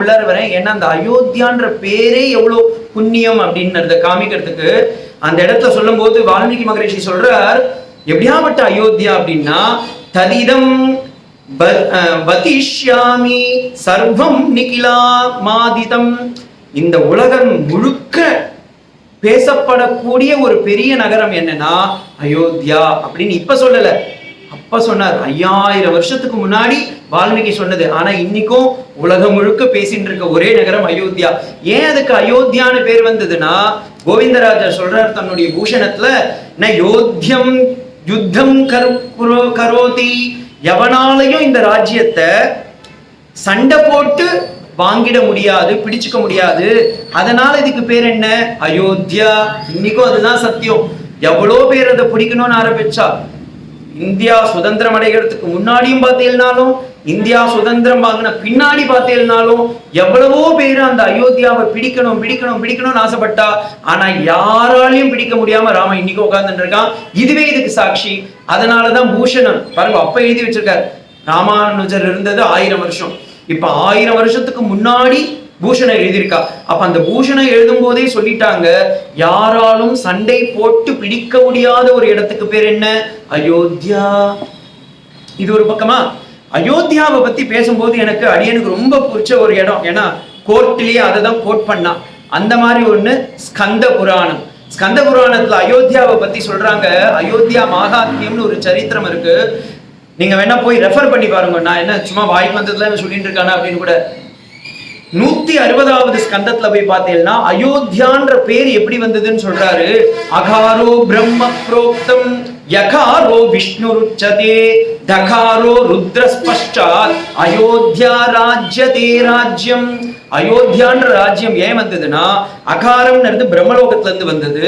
உள்ளார வரேன். ஏன்னா அந்த அயோத்தியான்ற பேரே எவ்வளவு புண்ணியம் அப்படின்றத காமிக்கிறதுக்கு அந்த இடத்துல சொல்லும் போது வால்மீகி மகரிஷி சொல்றார், எப்படியாப்பட்ட அயோத்தியா அப்படின்னா ததிதம் வதிஷ்யாமி சர்வம் நிகிலா மாதிதம். இந்த உலகம் முழுக்க பேசப்படக்கூடிய ஒரு பெரிய நகரம் என்னன்னா அயோத்தியா அப்படின்னு இப்ப சொல்லல, அப்ப சொன்னார். 5000 வருஷத்துக்கு முன்னாடி வால்மீகி சொன்னது. ஆனா இன்னைக்கும் உலகம் முழுக்க பேசிட்டு இருக்க ஒரே நகரம் அயோத்தியா. ஏன் அதுக்கு அயோத்தியான்னு பேர் வந்ததுன்னா, கோவிந்தராஜர் சொல்றார் தன்னுடைய பூஷணத்துல, ந யோத்தியம் யுத்தம் கரோதி, எவனாலையும் இந்த ராஜ்யத்தை சண்டை போட்டு வாங்கிட முடியாது, பிடிச்சுக்க முடியாது. அதனால இதுக்கு பேர் என்ன? அயோத்தியா. இன்னைக்கும் அதுதான் சத்தியம். எவ்வளோ பேர் அதை பிடிக்கணும்னு ஆரம்பிச்சா, இந்தியா சுதந்திரம் அடைகிறதுக்கு முன்னாடியும் பார்த்தீங்கன்னாலும், இந்தியா சுதந்திரம் வாங்கின பின்னாடி பார்த்தீங்கன்னாலும் எவ்வளவோ பேர் அந்த அயோத்தியாவை பிடிக்கணும் பிடிக்கணும் பிடிக்கணும்னு ஆசைப்பட்டா. ஆனா யாராலையும் பிடிக்க முடியாம ராம இன்னைக்கு உட்கார்ந்துட்டு இருக்கான். இதுவே இதுக்கு சாட்சி. அதனாலதான் பூஷணம் பாருங்க அப்ப எழுதி வச்சிருக்காரு. ராமானுஜர் இருந்தது 1000 வருஷம். இப்ப 1000 வருஷத்துக்கு முன்னாடி பூஷணம் எழுதியிருக்கா. அப்ப அந்த பூஷணம் எழுதும் போதே சொல்லிட்டாங்க, யாராலும் சண்டை போட்டு பிடிக்க முடியாத ஒரு இடத்துக்கு பேர் என்ன? அயோத்தியா. இது ஒரு பக்கமா. அயோத்தியாவை பத்தி பேசும்போது எனக்கு அடியனுக்கு ரொம்ப பிடிச்ச ஒரு இடம், ஏன்னா கோர்ட்லயே அதை தான் கோட் பண்ணா. அந்த மாதிரி ஒண்ணு ஸ்கந்த புராணம். ஸ்கந்த புராணத்துல அயோத்தியாவை பத்தி சொல்றாங்க. அயோத்தியா மகாத்மியம்னு ஒரு சரித்திரம் இருக்கு. நீங்க வேணா போய் ரெஃபர் பண்ணி பாருங்க. நான் என்ன சும்மா வாய்க்கு வந்ததுல சொல்லிட்டு இருக்கானா அப்படின்னு கூட. 160வது ஸ்கந்தத்துல போய் பார்த்தீங்கன்னா அயோத்தியான்ற பேர் எப்படி வந்ததுன்னு சொல்றாரு. அகாரோ பிரம்ம புரோக்தம் யகாரோ விஷ்ணு ருச்சதே தகாரோ ருத்ரஸ்பஷ்டாத் அயோத்தியா ராஜ்யதே ராஜ்யம். அயோத்தியான்ற ராஜ்யம் ஏன் வந்ததுன்னா, அகாரம்ன்றது பிரம்மலோகத்துல இருந்து வந்தது,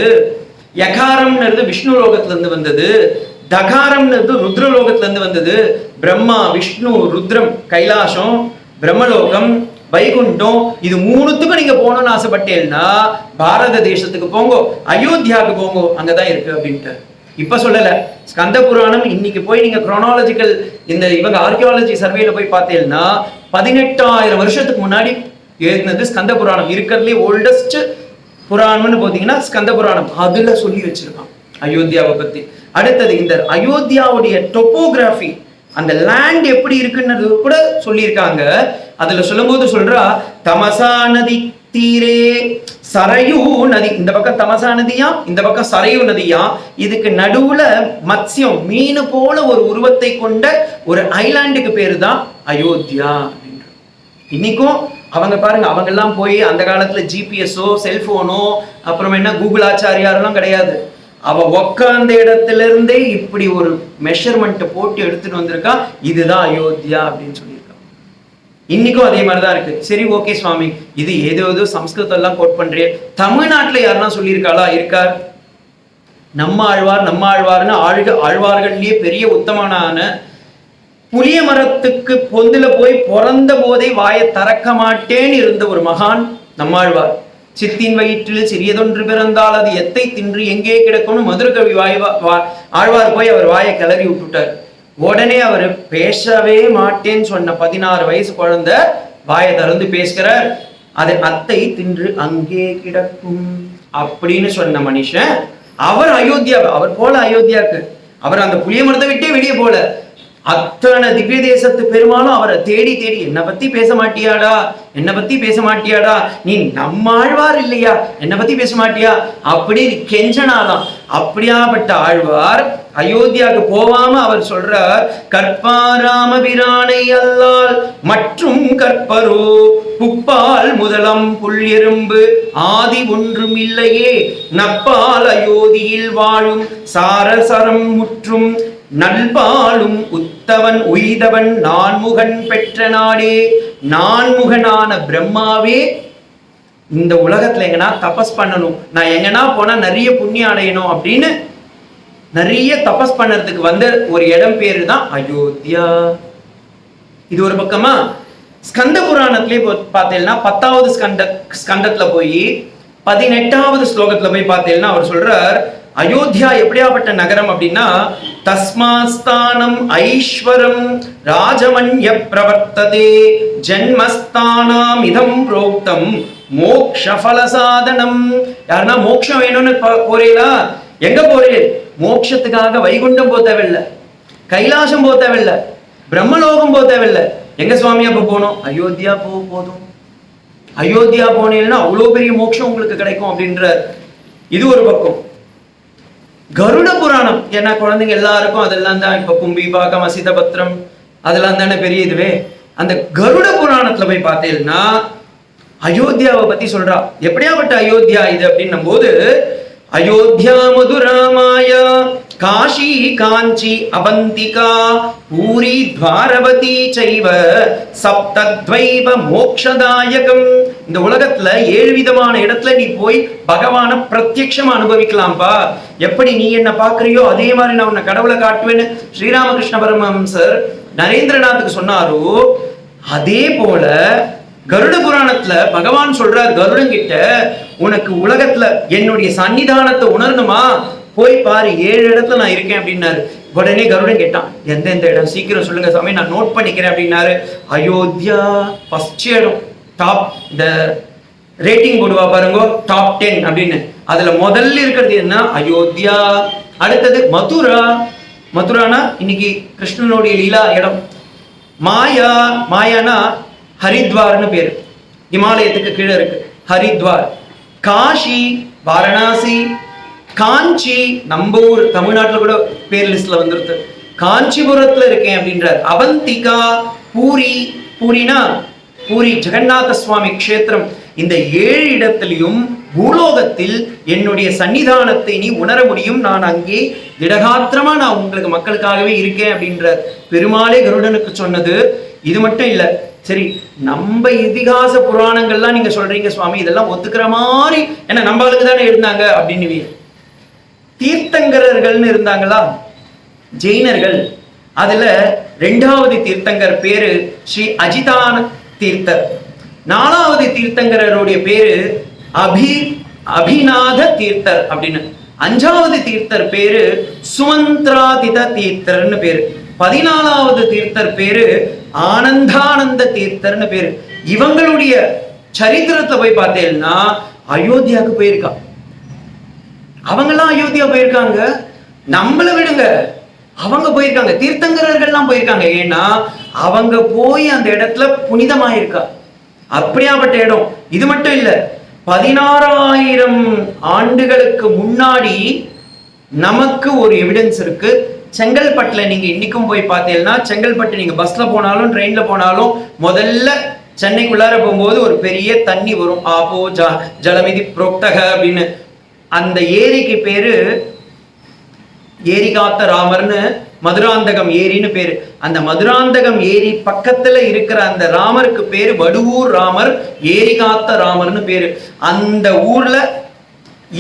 யகாரம்ன்றது விஷ்ணு லோகத்துல இருந்து வந்தது, தகாரம்ன்றது ருத்ரலோகத்துல இருந்து வந்தது. பிரம்மா விஷ்ணு ருத்ரம் கைலாசம், பிரம்மலோகம், வைகுண்டம், இது மூணுத்துக்கும் நீங்க போகணும்னு ஆசைப்பட்டேன்னா பாரத தேசத்துக்கு போங்க, அயோத்தியாவுக்கு போங்க, அங்கதான் இருக்கு அப்படின்ட்டு. இப்ப சொல்லல. ஸ்கந்த புராணம் இன்னைக்கு போய் நீங்க குரோனாலஜிக்கல் இந்த இவங்க ஆர்கியாலஜி சர்வேல போய் பார்த்தீங்கன்னா 18000 வருஷத்துக்கு முன்னாடி எழுதினது ஸ்கந்த புராணம். இருக்கிறதுலே ஓல்டஸ்ட் புராணம்னு பார்த்தீங்கன்னா ஸ்கந்த புராணம். அதுல சொல்லி வச்சிருக்கான் அயோத்தியாவை பத்தி. அடுத்தது இந்த அயோத்தியாவுடைய டொப்போகிராஃபி, அந்த லேண்ட் எப்படி இருக்குன்றது கூட சொல்லியிருக்காங்க. அதுல சொல்லும் போது சொல்றா, தமசா நதி தீரே சரையூ நதி. இந்த பக்கம் தமசா நதியா, இந்த பக்கம் சரையூ நதியா. இதுக்கு நடுவுல மத்ஸ்யம் மீன் போல ஒரு உருவத்தை கொண்ட ஒரு ஐலாண்டுக்கு பேரு தான் அயோத்தியா அப்படின்ற. இன்னைக்கும் அவங்க பாருங்க, அவங்க எல்லாம் போய் அந்த காலத்துல ஜிபிஎஸ்ஓ செல்போனோ அப்புறம் என்ன கூகுள் ஆச்சாரியாரெல்லாம் கிடையாது. அவ உக்காந்த இடத்துல இருந்தே இப்படி ஒரு மெஷர்மெண்ட் போட்டு எடுத்துட்டு வந்திருக்கா. இதுதான் அயோத்தியா அப்படின்னு சொல்லியிருக்கா. இன்னைக்கும் அதே மாதிரிதான் இருக்கு. சரி, ஓகே சுவாமி, இது ஏதோ சம்ஸ்கிருதம் எல்லாம் கோட் பண்றேன். தமிழ்நாட்டுல யாருன்னா சொல்லியிருக்காளா? இருக்கார். நம்ம ஆழ்வார்னு ஆழ்வார்கள்லயே பெரிய உத்தமனான, புளிய மரத்துக்கு பொந்துல போய் பிறந்த போதே வாயை திறக்க மாட்டேன்னு இருந்த ஒரு மகான் நம்மாழ்வார். சித்தின் வயிற்றில் சிறியதொன்று பிறந்தால் அது எத்தை தின்று எங்கே கிடக்கும்னு மதுரகவி ஆழ்வார் போய் அவர் வாயை கிளறி விட்டுட்டார். உடனே அவர் பேசவே மாட்டேன்னு சொன்ன 16 வயசு குழந்தை வாயை திறந்து பேசுகிறார். அது அத்தை தின்று அங்கே கிடக்கும் அப்படின்னு சொன்ன மனுஷன் அவர் அயோத்தியா, அவர் போல அயோத்தியாக்கு. அவர் அந்த புளிய மரத்தை விட்டே வெளியே போல. அத்தனை திவ்ய தேசத்து பெருமாளும் அவரை தேடி தேடி, என்னை பத்தி பேச மாட்டியாடா, என்னை பத்தி பேச மாட்டியாடா, நீ நம்ம ஆழ்வார் இல்லையா, என்னை பத்தி பேச மாட்டியா அப்படி கெஞ்சனாதான். அப்படியாப்பட்ட ஆழ்வார் அயோத்தியாவுக்கு போவாம அவர் சொல்றார், கற்பாராம பிரானை அல்லால் மற்றும் கற்பரோ புப்பால் முதலம் புல் எறும்பு ஆதி ஒன்றும் இல்லையே நப்பால் அயோத்தியில் வாழும் சாரசரம் முற்றும் நல்பாலும் உத்தவன் உய்தவன் நான்முகன் பெற்ற நாடே. நான்முகனான பிரம்மாவே இந்த உலகத்துல எங்கன்னா தபஸ் பண்ணணும், நான் எங்கன்னா போனா நிறைய புண்ணியம் அடையணும் அப்படின்னு நிறைய தபஸ் பண்ணறதுக்கு வந்த ஒரு இடம் பேரு தான் அயோத்தியா. இது ஒரு பக்கமா. ஸ்கந்த புராணத்திலே பார்த்தீங்கன்னா 10வது ஸ்கந்தத்துல போய் 18வது ஸ்லோகத்துல போய் பார்த்தீங்கன்னா அவர் சொல்றார், அயோத்தியா எப்படியாப்பட்ட நகரம் அப்படின்னா, தஸ்மாஸ்தானம் ஐஸ்வரம் ராஜமன்ய பிரவர்த்ததே ஜன்மஸ்தானாம் இதம் புரோக்தம் மோக்ஷ ஃபலசாதனம். யாருன்னா மோட்சம் வேணும்னு போறீங்களா? எங்க போறீர்? மோட்சத்துக்காக வைகுண்டம் போக தேவையில்லை, கைலாசம் போக தேவையில்லை, பிரம்மலோகம் போக தேவையில்லை. எங்க சுவாமி அப்ப போனோம்? அயோத்தியா போதும். அயோத்தியா போனீங்கன்னா அவ்வளவு பெரிய மோட்சம் உங்களுக்கு கிடைக்கும் அப்படின்ற. இது ஒரு பக்கம். கருட புராணம், ஏன்னா குழந்தைங்க எல்லாருக்கும் அதெல்லாம் தான் இப்ப கும்பி பாக்கம் அசித பத்திரம் அதெல்லாம் தானே பெரிய இதுவே. அந்த கருட புராணத்துல போய் பார்த்தீங்கன்னா அயோத்தியாவை பத்தி சொல்றா. எப்படியாப்பட்ட அயோத்தியா இது அப்படின்னும் போது, அயோத்தியா மதுரா மாயா காஷி காஞ்சி அவந்திகா பூரி துவாரவதி சைவ சப்தத்வைவ மோக்ஷதாயகம். இந்த உலகத்துல 7 விதமான இடத்துல நீ போய் பகவான பிரத்யட்சமா அனுபவிக்கலாம்பா. எப்படி நீ என்ன பாக்குறியோ அதே மாதிரி நான் உன்னை கடவுளை காட்டுவேன்னு ஸ்ரீராமகிருஷ்ண பரமஹம்சர் நரேந்திரநாத்துக்கு சொன்னாரோ, அதே போல கருட புராணத்துல பகவான் சொல்றார் கருடன் கிட்ட, உனக்கு உலகத்துல என்னுடைய சன்னிதானத்தை உணரணுமா? போய் பாரு, 7 இடத்துல நான் இருக்கேன் அப்படின்னாரு. உடனே கருடன் கேட்டான், எந்தெந்த இடம் சீக்கிரம் சொல்லுங்க சாமி, நான் நோட் பண்ணிக்கிறேன் அப்படின்னாரு. அயோத்தியா ஃபர்ஸ்ட் இடம், டாப். இந்த ரேட்டிங் போடுவா பாருங்க, டாப் 10 அப்படின்னு. அதுல முதல்ல இருக்கிறது என்ன? அயோத்தியா. அடுத்தது மதுரா. மதுரானா இன்னைக்கு கிருஷ்ணனுடைய லீலா இடம். மாயா. மாயானா ஹரித்வார்னு பேரு, இமாலயத்துக்கு கீழே இருக்கு ஹரித்வார். காஷி வாரணாசி. காஞ்சி நம்ம ஊர் தமிழ்நாட்டில் கூட பேர் லிஸ்ட்ல வந்துருது, காஞ்சிபுரத்துல இருக்கேன் அப்படின்றார். அவந்திகா. பூரி. பூரினா பூரி ஜெகநாத சுவாமி கஷேத்திரம். இந்த 7 இடத்திலையும் பூலோகத்தில் என்னுடைய சன்னிதானத்தை நீ உணர முடியும். நான் அங்கே திடகாத்திரமா நான் உங்களுக்கு மக்களுக்காகவே இருக்கேன் அப்படின்றார். பெருமாளே கருடனுக்கு சொன்னது. இது மட்டும் இல்ல, சரி நம்ம இதிகாச புராணங்கள்லாம் நீங்க சொல்றீங்க சுவாமி, இதெல்லாம் ஒத்துக்கிற மாதிரி ஏன்னா நம்ம ஆளுக்கு தானே இருந்தாங்க அப்படின்னு. தீர்த்தங்கரர்கள்னு இருந்தாங்களா ஜெயினர்கள், அதுல 2வது தீர்த்தங்கர் பேரு ஸ்ரீ அஜிதான தீர்த்தர். 4வது தீர்த்தங்கரருடைய பேரு அபிநாத தீர்த்தர் அப்படின்னு. 5வது தீர்த்தர் பேரு சுமந்திராதித தீர்த்தர்னு பேரு. 14வது தீர்த்தர் பேரு ஆனந்தானந்த தீர்த்தர்னு பேரு. இவங்களுடைய சரித்திரத்தை போய் பார்த்தேன்னா அயோத்தியாவுக்கு போயிருக்கா. அவங்கெல்லாம் அயோத்தியா போயிருக்காங்க, நம்மள விடுங்க, அவங்க போயிருக்காங்க. தீர்த்தங்கரர்கள்லாம் போயிருக்காங்க, ஏன்னா அவங்க போய் அந்த இடத்துல புனிதமாயிருக்கா. அப்படியாப்பட்ட இடம். இது மட்டும் இல்ல, 16,000 ஆண்டுகளுக்கு முன்னாடி நமக்கு ஒரு எவிடன்ஸ் இருக்கு. செங்கல்பட்டுல நீங்க இன்னைக்கும் போய் பார்த்தீங்கன்னா, செங்கல்பட்டு நீங்க பஸ்ல போனாலும் ட்ரெயின்ல போனாலும் முதல்ல சென்னைக்குள்ளார போகும்போது ஒரு பெரிய தண்ணி வரும், ஆபோ ஜலமிதி புரோக்தக அப்படின்னு. அந்த ஏரிக்கு பேரு ஏரிகாத்த ராமர்னு, மதுராந்தகம் ஏரின்னு பேரு. அந்த மதுராந்தகம் ஏரி பக்கத்துல இருக்கிற அந்த ராமருக்கு பேரு வடுவூர் ராமர், ஏரிகாத்த ராமர்னு பேரு. அந்த ஊர்ல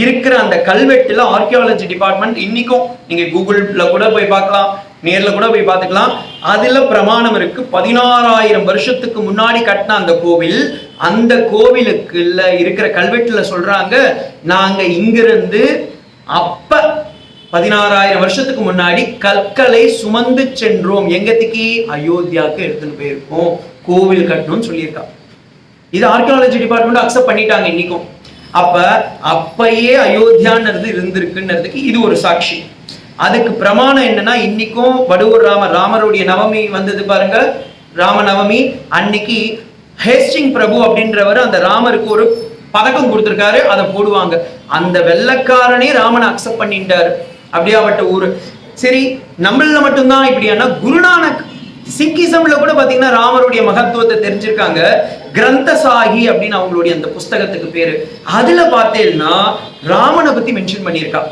இருக்கிற அந்த கல்வெட்டுல ஆர்கியாலஜி டிபார்ட்மெண்ட் இன்னைக்கும் நீங்க கூகுள்ல கூட போய் பார்க்கலாம், நேர்ல கூட போய் பார்த்துக்கலாம். அதுல பிரமாணம் இருக்கு. 16,000 வருஷத்துக்கு முன்னாடி கட்டின அந்த கோவில், அந்த கோவிலுக்குள்ள இருக்கிற கல்வெட்டுல சொல்றாங்க, நாங்க இங்கிருந்து அப்ப 16,000 வருஷத்துக்கு முன்னாடி கற்களை சுமந்து சென்றோம். எங்கத்துக்கு? அயோத்தியாவுக்கு எடுத்துன்னு போயிருக்கோம், கோவில் கட்டணும்னு சொல்லியிருக்காங்க. இது ஆர்கியாலஜி டிபார்ட்மெண்ட் அக்செப்ட் பண்ணிட்டாங்க இன்னைக்கும். அப்ப அப்பயே அயோத்தியான்றது இருந்திருக்குன்றதுக்கு இது ஒரு சாட்சி. அதுக்கு பிரமாணம் என்னன்னா, இன்னைக்கும் வடுவூர் ராமருடைய நவமி வந்தது பாருங்க, ராமநவமி அன்னைக்கு ஹேஸ்டிங் பிரபு அப்படின்றவர் அந்த ராமருக்கு ஒரு பதக்கம் கொடுத்திருக்காரு, அதை போடுவாங்க. அந்த வெள்ளக்காரனே ராமனை அக்செப்ட் பண்ணிட்டாரு. அப்படியாப்பட்ட ஊரு. சரி, நம்மள மட்டும்தான் இப்படியானா, குருநானக் சிங்கிசம்ல கூட பாத்தீங்கன்னா ராமருடைய மகத்துவத்தை தெரிஞ்சிருக்காங்க. கிரந்தசாகி அப்படின்னு அவங்களுடைய அந்த புஸ்தகத்துக்கு பேரு. அதுல பார்த்தேன்னா ராமனை பத்தி மென்ஷன் பண்ணியிருக்கா.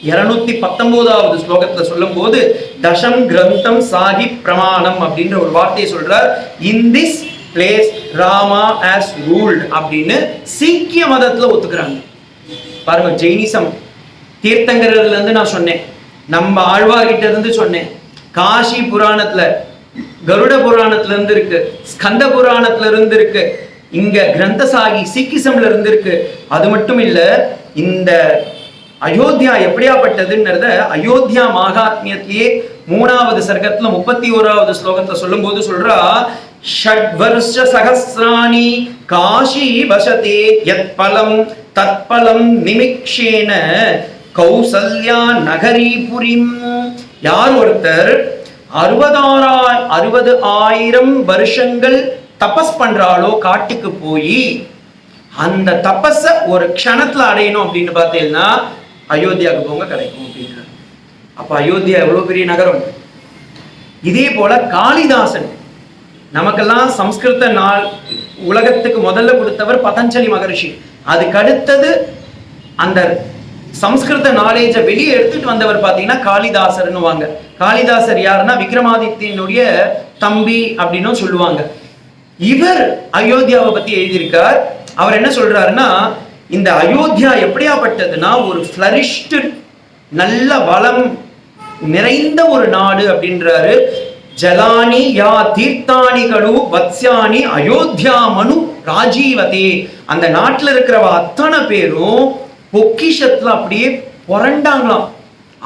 219வது ஸ்லோகத்துல சொல்லும் போது தசம் கிரந்தம் சாகி பிரமாணம் அப்படின்ற ஒரு வார்த்தையை சொல்றார். In this place Rama has ruled அப்படின்னு சீக்கிய மதத்துல ஒத்துக்கிறாங்க. பாருங்க, ஜெயினிசம் தீர்த்தங்கரர்ல இருந்து நான் சொன்னேன், நம்ம ஆழ்வார்கிட்ட இருந்து சொன்னேன், காஷி புராணத்துல, கருட புராணத்துல இருந்து இருக்கு, ஸ்கந்த புராணத்துல இருந்து இருக்கு, இங்க கிரந்தசாகி சீக்கிசம்ல இருந்து இருக்கு. அது மட்டும் இல்ல, இந்த அயோத்தியா எப்படியாப்பட்டதுன்றத அயோத்தியா மகாத்மியத்திலேயே 3வது சர்க்கத்துல 31வது ஸ்லோகத்துல சொல்லும் போது சொல்றா, ஷட்வர்ஷ சகஸ்ராணி காஷி வசதே யத் பலம் தத்பலம் நிமிக்ஷேன கௌசல்யா நகரிபுரிம். யார் ஒருத்தர் 60,000 வருஷங்கள் தபஸ் பண்றாளோ காட்டுக்கு போய் அந்த தபஸ ஒரு க்ஷணத்துல அடையணும் அப்படின்னு பார்த்தீங்கன்னா அயோத்தியாவுக்கு போங்க கிடைக்கும் அப்படின்னு. அப்ப அயோத்தியா எவ்வளவு பெரிய நகரம். இதே போல காளிதாசன், நமக்கெல்லாம் சம்ஸ்கிருத நாள் உலகத்துக்கு முதல்ல கொடுத்தவர் பதஞ்சலி மகரிஷி. அதுக்கு அடுத்தது அந்த சம்ஸ்கிருத நாலேஜை வெளியே எடுத்துட்டு வந்தவர் பாத்தீங்கன்னா காளிதாசர்னு வாங்க. காளிதாசர் யாருன்னா விக்ரமாதித்யனுடைய தம்பி அப்படின்னும் சொல்லுவாங்க. இவர் அயோத்தியாவை பத்தி எழுதியிருக்கார். அவர் என்ன சொல்றாருன்னா, இந்த அயோத்தியா எப்படியாப்பட்டதுன்னா ஒரு ஃபிளரிஷ்டு நல்ல வளம் நிறைந்த ஒரு நாடு அப்படின்றாரு. ஜலானி யா தீர்த்தானி கடு வத்ஸ்யானி அயோத்தியா மனு ராஜீவதே. அந்த நாட்டுல இருக்கிறவ அத்தனை பேரும் பொக்கிஷத்துல அப்படியே புரண்டாங்களாம்.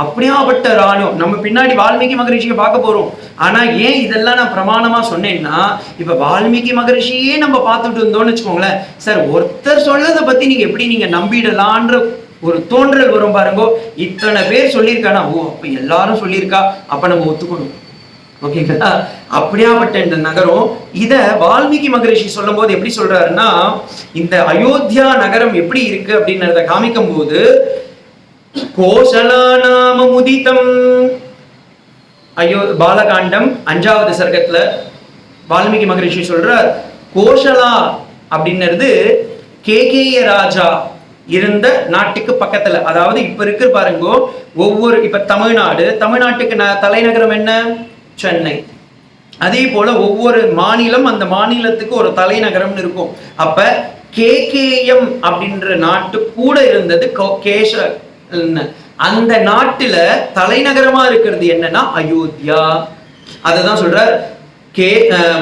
அப்படியாப்பட்ட ராணுவம். நம்ம பின்னாடி வால்மீகி மகரிஷியை பார்க்க போறோம். ஆனா ஏன் இதெல்லாம் நான் பிரமாணமா சொன்னேன்னா, இப்ப வால்மீகி மகரிஷியே நம்ம பார்த்துட்டு இருந்தோம்னு வச்சுக்கோங்களேன், சார் ஒருத்தர் சொல்லதை பத்தி நீங்க நம்பிடலான்ற ஒரு தோன்றல் வரும் பாருங்க. இத்தனை பேர் சொல்லியிருக்கானா, ஓ அப்ப எல்லாரும் சொல்லியிருக்கா, அப்ப நம்ம ஒத்துக்கணும். ஓகேங்களா? அப்படியாப்பட்ட இந்த நகரம். இத வால்மீகி மகரிஷி சொல்லும் போது எப்படி சொல்றாருன்னா, இந்த அயோத்தியா நகரம் எப்படி இருக்கு அப்படின்றத காமிக்கும் போது, கோசலா நாம முதிதம். பாலகாண்டம் 5வது சர்க்கத்துல வால்மீகி மகரிஷி சொல்றார், கோசலா அப்படின்றது கேகேய ராஜா இருந்த நாட்டுக்கு பக்கத்துல. அதாவது இப்ப இருக்கு பாருங்க, ஒவ்வொரு இப்ப தமிழ்நாட்டுக்கு தலைநகரம் என்ன? சென்னை. அதே போல ஒவ்வொரு மாநிலம் அந்த மாநிலத்துக்கு ஒரு தலைநகரம் இருக்கும். அப்ப கேகேஎம் அப்படின்ற நாட்டு கூட இருந்தது கேஷ. அந்த நாட்டுல தலைநகரமா இருக்கிறது என்னன்னா அயோத்தியா. அததான் சொல்றார்,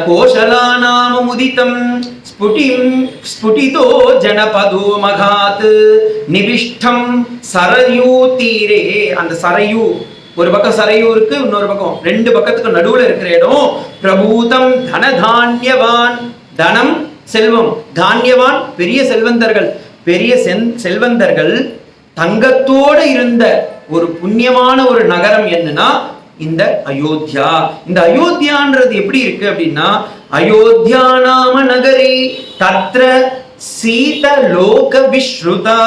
கோசலா நாம முதிதம் ஸ்புடிதோ ஜனபதோ மகாத் நிவிஷ்டம் சரயூ தீரே. அந்த சரையூ ஒரு பக்கம் சரையூ இருக்கு, இன்னொரு பக்கம் 2 பக்கத்துக்கு நடுவுல இருக்கிற இடம். பிரபூதம் தனதான்யவான். தனம் செல்வம், தான்யவான் பெரிய செல்வந்தர்கள். பெரிய செல்வந்தர்கள் தங்கத்தோடு இருந்த ஒரு புண்ணியமான ஒரு நகரம் என்னன்னா இந்த அயோத்தியா. இந்த அயோத்தியான்றது எப்படி இருக்கு அப்படின்னா, அயோத்தியா நாம நகரி தத்ர சீத லோக விஸ்ருதா.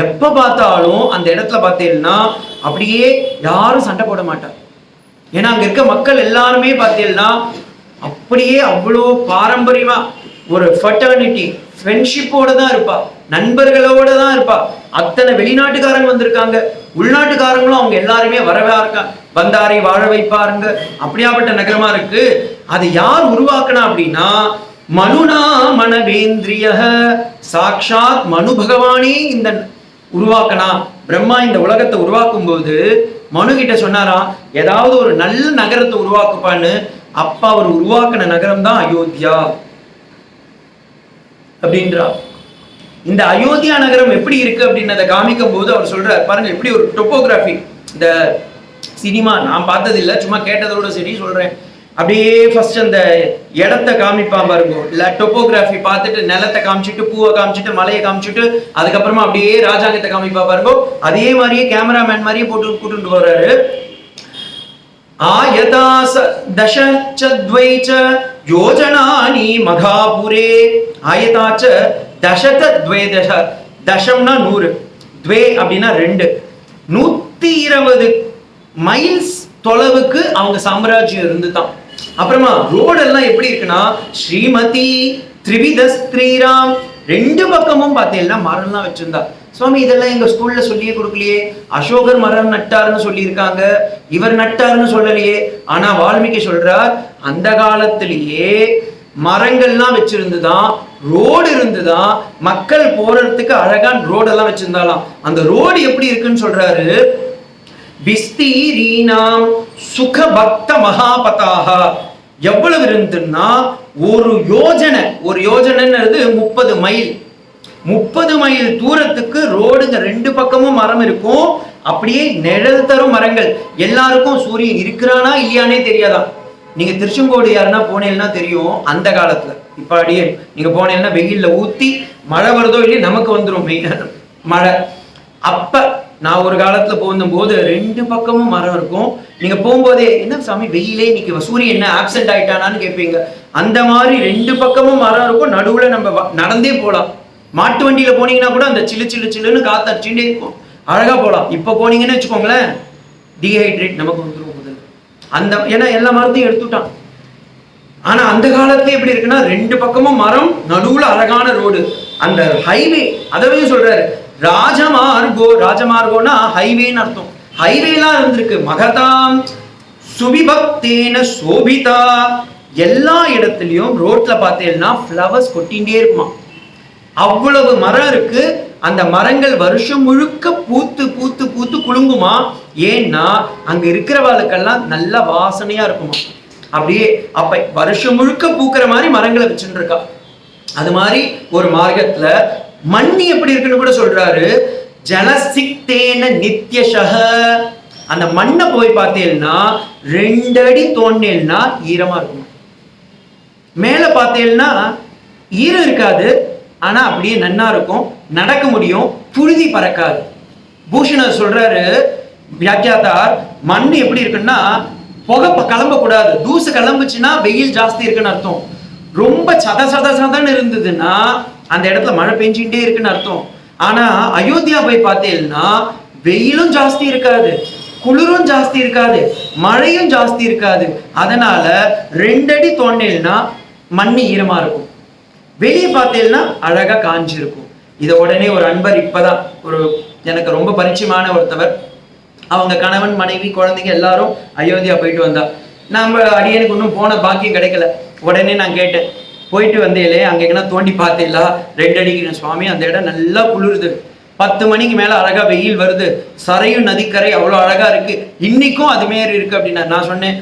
எப்ப பார்த்தாலும் அந்த இடத்துல பார்த்தீங்கன்னா அப்படியே யாரும் சண்டை போட மாட்டாங்க. ஏன்னா அங்க இருக்க மக்கள் எல்லாருமே பார்த்தீங்கன்னா அப்படியே அவ்வளோ பாரம்பரியமா ஒரு ஃபெட்டர்னிட்டி ஃப்ரெண்ட்ஷிப்போட தான் இருப்பா, நண்பர்களோட தான் இருப்பா. அத்தனை வெளிநாட்டுக்காரங்க வந்திருக்காங்க, உள்நாட்டுக்காரங்களும் அவங்க எல்லாருமே வரவா இருக்காங்க, வந்தாரை வாழ வைப்பாருங்க. அப்படியாப்பட்ட நகரமா இருக்கு. அது யார் உருவாக்குனா அப்படின்னா மனுனா மனவேந்திரிய. சாக்ஷாத் மனு பகவானே இந்த உருவாக்கனா. பிரம்மா இந்த உலகத்தை உருவாக்கும் போது மனு கிட்ட சொன்னாராம், ஏதாவது ஒரு நல்ல நகரத்தை உருவாக்குப்பான்னு. அப்பா அவர் உருவாக்கின நகரம் தான் அயோத்தியா அப்படின்றா. இந்த அயோத்தியா நகரம் எப்படி இருக்கு அப்படின்றத காமிக்கும் போது அவர் சொல்றார் பாருங்க, எப்படி ஒரு டொப்போகிராஃபி. இந்த சினிமா நான் பார்த்தது இல்லை, சும்மா கேட்டதோட சரி சொல்றேன். அப்படியே ஃபர்ஸ்ட் அந்த இடத்த காமிப்பான் பாருங்க, இல்ல டொப்போகிராஃபி பார்த்துட்டு நிலத்தை காமிச்சிட்டு, பூவை காமிச்சிட்டு, மலையை காமிச்சிட்டு, அதுக்கப்புறமா அப்படியே ராஜாங்கத்தை காமிப்பா பாருங்க. அதே மாதிரியே கேமராமேன் மாதிரியே போட்டு கூட்டு போறாரு. ஆயதாச தசச்சத்வைச்ச யோஜனானி மகாபுரே. ஆயதாச்ச தசத த்வே தச. தசம்னா 100, த்வே அப்படின்னா 2. 120 மைல்ஸ் தொலைவுக்கு அவங்க சாம்ராஜ்யம் இருந்துதான். அப்புறமா ரோடெல்லாம் எப்படி இருக்குன்னா ஸ்ரீமதி திரிவித ஸ்ரீராம். 2 பக்கமும் பார்த்தீங்கன்னா மரம்லாம் வச்சிருந்தா. சுவாமி இதெல்லாம் எங்க ஸ்கூல்ல சொல்லியே கொடுக்கலையே. அசோகர் மரம் நட்டாருன்னு சொல்லியிருக்காங்க, இவர் நட்டாருன்னு சொல்லலையே. ஆனா வால்மீகி சொல்றார், அந்த காலத்திலேயே மரங்கள்லாம் வச்சிருந்துதான், ரோடு இருந்துதான், மக்கள் போறதுக்கு அழகான ரோடெல்லாம் வச்சிருந்தாலாம். அந்த ரோடு எப்படி இருக்குன்னு சொல்றாரு, விஸ்தீரீனாம் சுக பக்த மகாபதாக. எவ்வளவு இருந்துன்னா ஒரு யோஜனை, ஒரு யோஜனைன்றது 30 மைல். 30 மைல் தூரத்துக்கு ரோடுங்க, 2 பக்கமும் மரம் இருக்கும். அப்படியே நிழல் தரும் மரங்கள். எல்லாருக்கும் சூரியன் இருக்கிறானா இல்லையானே தெரியாதான். நீங்க திருச்செங்கோடு யாருன்னா போனேன்னா தெரியும். அந்த காலத்துல இப்ப அடியே நீங்க போனேன்னா வெயில்ல ஊத்தி மழை வருதோ இல்லையே நமக்கு வந்துடும் மழை. அப்ப நான் ஒரு காலத்துல போகும்போது 2 பக்கமும் மரம் இருக்கும். நீங்க போகும்போதே என்ன சாமி வெயிலே இன்னைக்கு சூரியன் என்ன ஆப்சென்ட் ஆயிட்டானான்னு கேட்பீங்க. அந்த மாதிரி 2 பக்கமும் மரம் இருக்கும். நடுவுல நம்ம நடந்தே போலாம். மாட்டு வண்டியில போனீங்கன்னா கூட அந்த சில்லு சில்லு சில்லுன்னு காத்து அடிச்சுட்டே இருக்கும், அழகா போலாம். இப்ப போனீங்கன்னு வச்சுக்கோங்களேன், டீஹைட்ரேட் நமக்கு வந்துடும் முதல்ல. அந்த ஏன்னா எல்லா மரத்தையும் எடுத்துட்டான். ஆனா அந்த காலத்துல எப்படி இருக்குன்னா 2 பக்கமும் மரம், நடுவுல அழகான ரோடு, அந்த ஹைவே. அதவே சொல்றாரு ராஜமார்கோ. ராஜமார்கோனா ஹைவேன்னு அர்த்தம். ஹைவேலாம் இருந்திருக்கு. மகதாம் சுபிபக்தேன சோபிதா. எல்லா இடத்துலயும் ரோட்ல பார்த்தேன்னா ஃப்ளவர்ஸ் கொட்டிகிட்டே இருக்குமா. அவ்வளவு மரம் இருக்கு. அந்த மரங்கள் வருஷம் முழுக்க பூத்து பூத்து பூத்து குலுங்குமா. ஏன்னா அங்க இருக்கிறவாளுக்கெல்லாம் நல்ல வாசனையா இருக்குமா. அப்படியே அப்ப வருஷம் முழுக்க பூக்கிற மாதிரி மரங்களை வச்சுட்டு இருக்கா. அது மாதிரி ஒரு மார்க்கத்துல மண்ணி எப்படி இருக்குன்னு கூட சொல்றாரு. ஜலசிக்தேன நித்யஷஹ. அந்த மண்ணை போய் பார்த்தேன்னா 2 அடி தோண்டேன்னா ஈரமா இருக்கும். மேல பார்த்தேன்னா ஈரம் இருக்காது, ஆனா அப்படியே நன்னா இருக்கும், நடக்க முடியும், புழுதி பறக்காது. பூஷணர் சொல்றாரு வியாக்கியாத்தார், மண் எப்படி இருக்குன்னா புகை கிளம்ப கூடாது. தூசு கிளம்புச்சுன்னா வெயில் ஜாஸ்தி இருக்குன்னு அர்த்தம். ரொம்ப சத சத சதன்னு இருந்ததுன்னா அந்த இடத்துல மழை பெஞ்சுட்டே இருக்குன்னு அர்த்தம். ஆனா அயோத்தியா போய் பார்த்தேன்னா வெயிலும் ஜாஸ்தி இருக்காது, குளிரும் ஜாஸ்தி இருக்காது, மழையும் ஜாஸ்தி இருக்காது. அதனால 2 அடி தோண்டேன்னா மண்ணு ஈரமா இருக்கும். வெளியே பார்த்தேன்னா அழகா காஞ்சிருக்கும். இதை உடனே ஒரு அன்பர் இப்பதான் ஒரு எனக்கு ரொம்ப பரிச்சயமான ஒருத்தவர், அவங்க கணவன் மனைவி குழந்தைங்க எல்லாரும் அயோத்தியா போயிட்டு வந்தா. நம்ம அடியனுக்கு இன்னும் போன பாக்கியம் கிடைக்கல. உடனே நான் கேட்டேன், போயிட்டு வந்தேலே அங்க எங்கன்னா தோண்டி பார்த்தீங்களா? 2 அடிக்கு. சுவாமி அந்த இடம் நல்லா குளிருது, 10 மணிக்கு மேல அழகா வெயில் வருது, சரையும் நதிக்கரை அவ்வளோ அழகா இருக்கு, இன்னைக்கும் அது மாரி இருக்கு அப்படின்னா. நான் சொன்னேன்,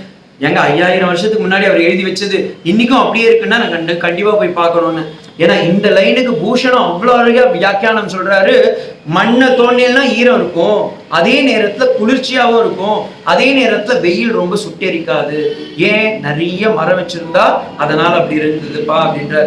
எங்க 5000 வருஷத்துக்கு முன்னாடி அவர் எழுதி வச்சது இன்னைக்கும் அப்படியே இருக்குன்னா நான் கண்டிப்பா போய் பார்க்கணும்னு. ஏன்னா இந்த லைனுக்கு பூஷணம் அவ்வளோ அழகா வியாக்கியானம் சொல்றாரு. மண்ணை தோண்டினா ஈரம் இருக்கும், அதே நேரத்துல குளிர்ச்சியாவும் இருக்கும், அதே நேரத்துல வெயில் ரொம்ப சுட்டெரிக்காது. ஏன்? நிறைய மரம் வச்சிருந்தா அதனால அப்படி இருந்ததுப்பா அப்படின்ற.